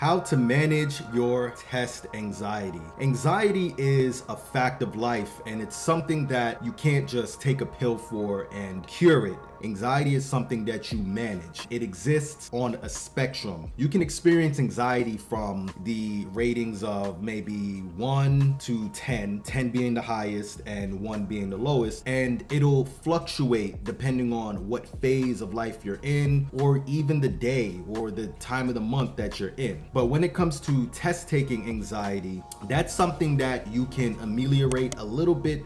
How to manage your test anxiety. Anxiety is a fact of life, and it's something that you can't just take a pill for and cure it. Anxiety is something that you manage. It exists on a spectrum. You can experience anxiety from the ratings of maybe 1 to 10, 10 being the highest and 1 being the lowest, and it'll fluctuate depending on what phase of life you're in, or even the day or the time of the month that you're in. But when it comes to test taking anxiety, that's something that you can ameliorate a little bit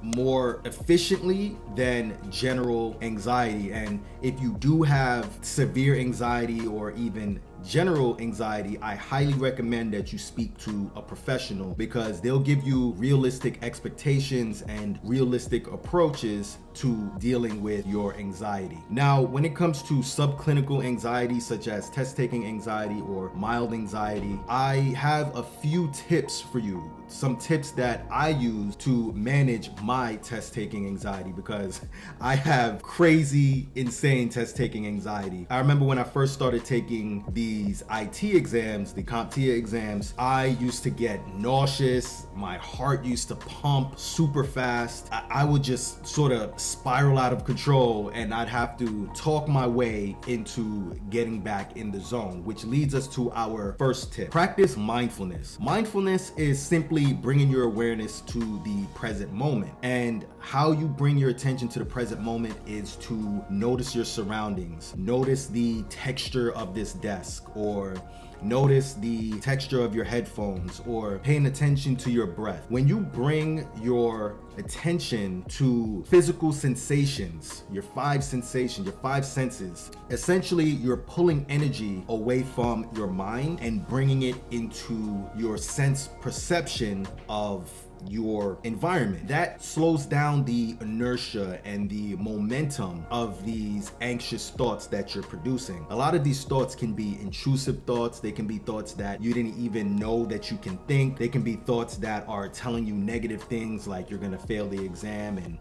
more efficiently than general anxiety. And if you do have severe anxiety or even general anxiety, I highly recommend that you speak to a professional, because they'll give you realistic expectations and realistic approaches to dealing with your anxiety. Now, when it comes to subclinical anxiety, such as test taking anxiety or mild anxiety, I have a few tips for you. Some tips that I use to manage my test taking anxiety, because I have crazy, insane test taking anxiety. I remember when I first started taking these IT exams, the CompTIA exams, I used to get nauseous. My heart used to pump super fast. I would just sort of spiral out of control, and I'd have to talk my way into getting back in the zone, which leads us to our first tip. Practice mindfulness. Mindfulness is simply bringing your awareness to the present moment. And how you bring your attention to the present moment is to notice your surroundings. Notice the texture of this desk, or notice the texture of your headphones, or paying attention to your breath. When you bring your attention to physical sensations, your five sensations, your five senses, essentially you're pulling energy away from your mind and bringing it into your sense perception of your environment. That slows down the inertia and the momentum of these anxious thoughts that you're producing. A lot of these thoughts can be intrusive thoughts. They can be thoughts that you didn't even know that you can think. They can be thoughts that are telling you negative things, like you're gonna fail the exam and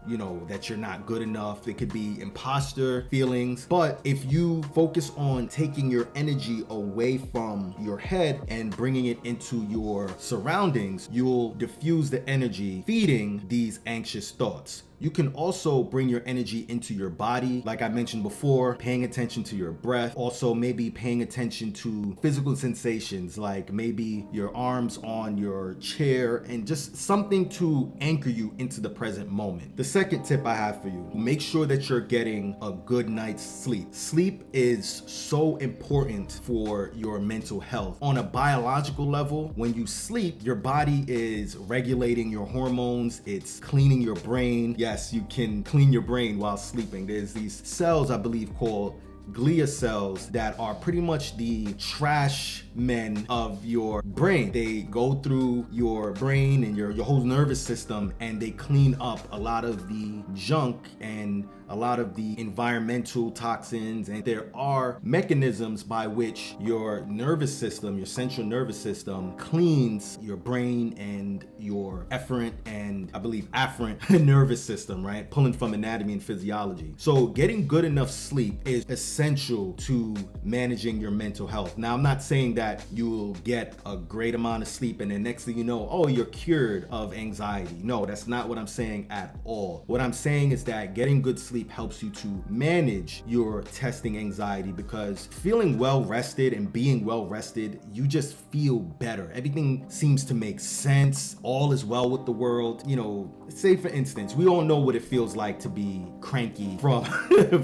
that you're not good enough. It could be imposter feelings. But if you focus on taking your energy away from your head and bringing it into your surroundings, you'll diffuse the energy feeding these anxious thoughts. You can also bring your energy into your body, like I mentioned before, paying attention to your breath. Also, maybe paying attention to physical sensations, like maybe your arms on your chair, and just something to anchor you into the present moment. The second tip I have for you: make sure that you're getting a good night's sleep. Sleep is so important for your mental health. On a biological level, when you sleep, your body is regulating your hormones, it's cleaning your brain. Yes, you can clean your brain while sleeping. There's these cells, I believe, called glia cells that are pretty much the trash men of your brain. They go through your brain and your whole nervous system, and they clean up a lot of the junk and a lot of the environmental toxins. And there are mechanisms by which your nervous system, your central nervous system, cleans your brain and your efferent and I believe afferent nervous system, right? Pulling from anatomy and physiology. So getting good enough sleep is essential to managing your mental health. Now, I'm not saying that you will get a great amount of sleep and then next thing you know, oh, you're cured of anxiety. No, that's not what I'm saying at all. What I'm saying is that getting good sleep helps you to manage your testing anxiety, because feeling well rested and being well rested, you just feel better. Everything seems to make sense. All is well with the world. Say for instance, we all know what it feels like to be cranky from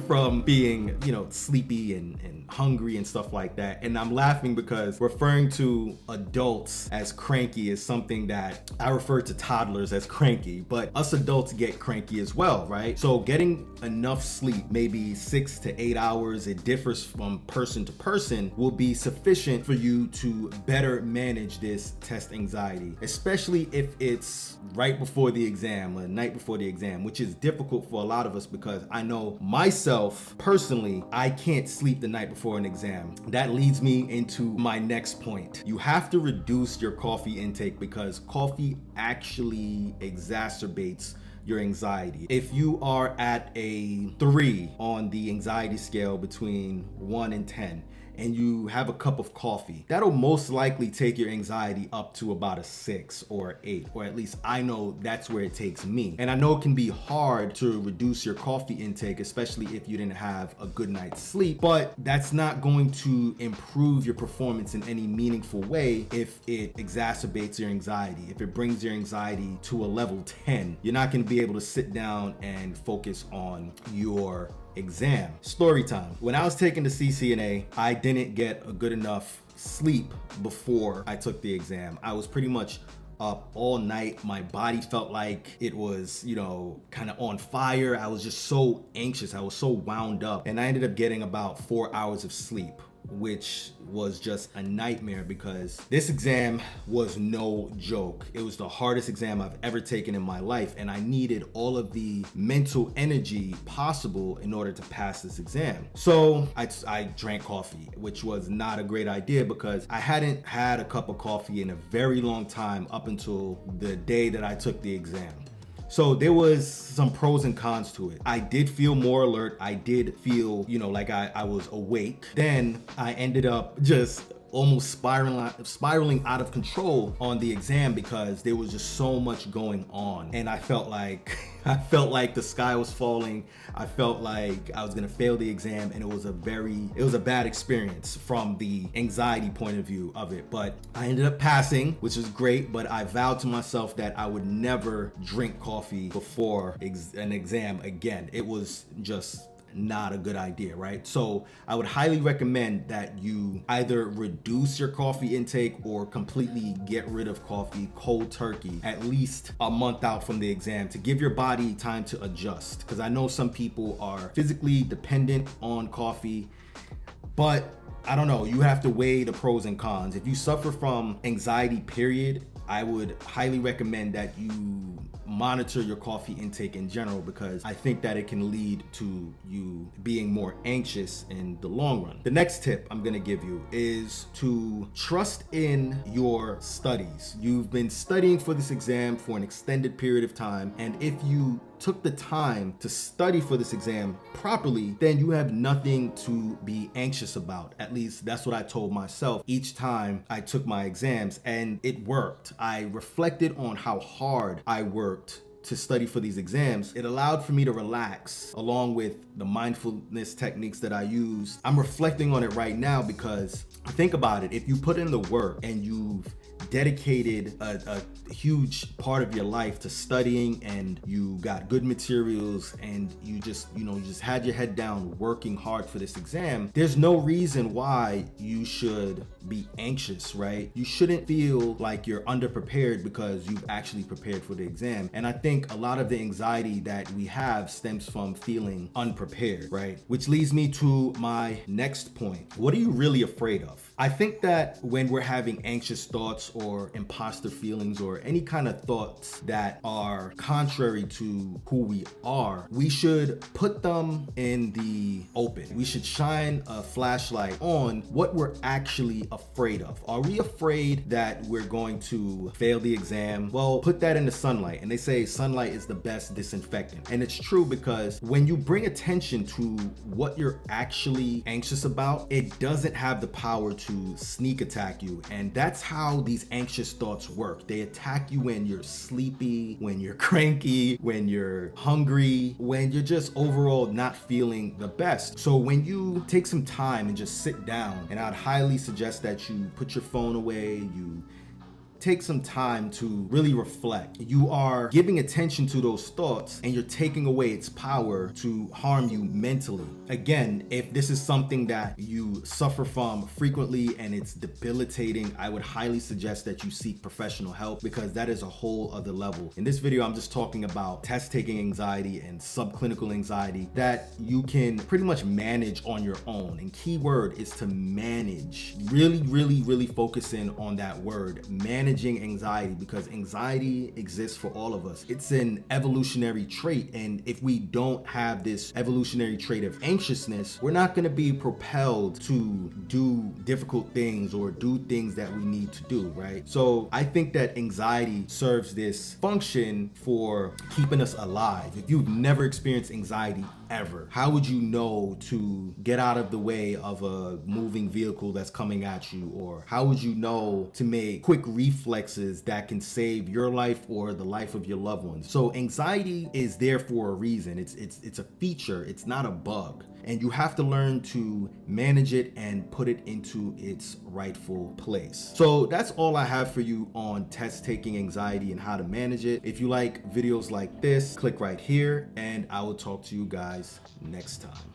from being, sleepy and hungry and stuff like that. And I'm laughing because referring to adults as cranky is something that I refer to toddlers as cranky, but us adults get cranky as well, right? So getting enough sleep, maybe 6 to 8 hours, it differs from person to person, will be sufficient for you to better manage this test anxiety, especially if it's right before the exam or the night before the exam, which is difficult for a lot of us, because I know myself personally, I can't sleep the night before an exam. That leads me into my next point. You have to reduce your coffee intake, because coffee actually exacerbates your anxiety. If you are at a 3 on the anxiety scale between 1 and 10, and you have a cup of coffee, that'll most likely take your anxiety up to about a 6 or 8, or at least I know that's where it takes me. And I know it can be hard to reduce your coffee intake, especially if you didn't have a good night's sleep, but that's not going to improve your performance in any meaningful way if it exacerbates your anxiety. If it brings your anxiety to a level 10, you're not going to be able to sit down and focus on your exam. Story time. When I was taking the CCNA, I didn't get a good enough sleep before I took the exam. I was pretty much up all night. My body felt like it was, kind of on fire. I was just so anxious. I was so wound up, and I ended up getting about 4 hours of sleep, which was just a nightmare because this exam was no joke. It was the hardest exam I've ever taken in my life, and I needed all of the mental energy possible in order to pass this exam. So I drank coffee, which was not a great idea because I hadn't had a cup of coffee in a very long time up until the day that I took the exam. So there was some pros and cons to it. I did feel more alert. I did feel, like I was awake. Then I ended up just almost spiraling out of control on the exam because there was just so much going on, and I felt like the sky was falling. I felt like I was gonna fail the exam, and it was a bad experience from the anxiety point of view of it. But I ended up passing, which was great, but I vowed to myself that I would never drink coffee before an exam again. It was just not a good idea, right? So I would highly recommend that you either reduce your coffee intake or completely get rid of coffee cold turkey at least a month out from the exam to give your body time to adjust, because I know some people are physically dependent on coffee, but I don't know, you have to weigh the pros and cons. If you suffer from anxiety, period, I would highly recommend that you monitor your coffee intake in general, because I think that it can lead to you being more anxious in the long run. The next tip I'm gonna give you is to trust in your studies. You've been studying for this exam for an extended period of time, and if you took the time to study for this exam properly, then you have nothing to be anxious about. At least that's what I told myself each time I took my exams, and it worked. I reflected on how hard I worked to study for these exams. It allowed for me to relax, along with the mindfulness techniques that I use. I'm reflecting on it right now because think about it. If you put in the work and you've dedicated a huge part of your life to studying, and you got good materials, and you just had your head down working hard for this exam, there's no reason why you should be anxious, right? You shouldn't feel like you're underprepared because you've actually prepared for the exam. And I think a lot of the anxiety that we have stems from feeling unprepared, right? Which leads me to my next point. What are you really afraid of? I think that when we're having anxious thoughts or imposter feelings or any kind of thoughts that are contrary to who we are, we should put them in the open. We should shine a flashlight on what we're actually afraid of. Are we afraid that we're going to fail the exam? Well, put that in the sunlight. And they say sunlight is the best disinfectant. And it's true, because when you bring attention to what you're actually anxious about, it doesn't have the power to sneak attack you. And that's how these anxious thoughts work. They attack you when you're sleepy, when you're cranky, when you're hungry, when you're just overall not feeling the best. So when you take some time and just sit down, and I'd highly suggest that you put your phone away, you take some time to really reflect. You are giving attention to those thoughts, and you're taking away its power to harm you mentally. Again, if this is something that you suffer from frequently and it's debilitating, I would highly suggest that you seek professional help, because that is a whole other level. In this video, I'm just talking about test-taking anxiety and subclinical anxiety that you can pretty much manage on your own. And key word is to manage. Really focus in on that word, managing anxiety, because anxiety exists for all of us. It's an evolutionary trait, and if we don't have this evolutionary trait of anxiousness, we're not going to be propelled to do difficult things or do things that we need to do, right? So I think that anxiety serves this function for keeping us alive. If you've never experienced anxiety ever? How would you know to get out of the way of a moving vehicle that's coming at you? Or how would you know to make quick reflexes that can save your life or the life of your loved ones? So anxiety is there for a reason. It's a feature, it's not a bug. And you have to learn to manage it and put it into its rightful place. So that's all I have for you on test taking anxiety and how to manage it. If you like videos like this, click right here, and I will talk to you guys next time.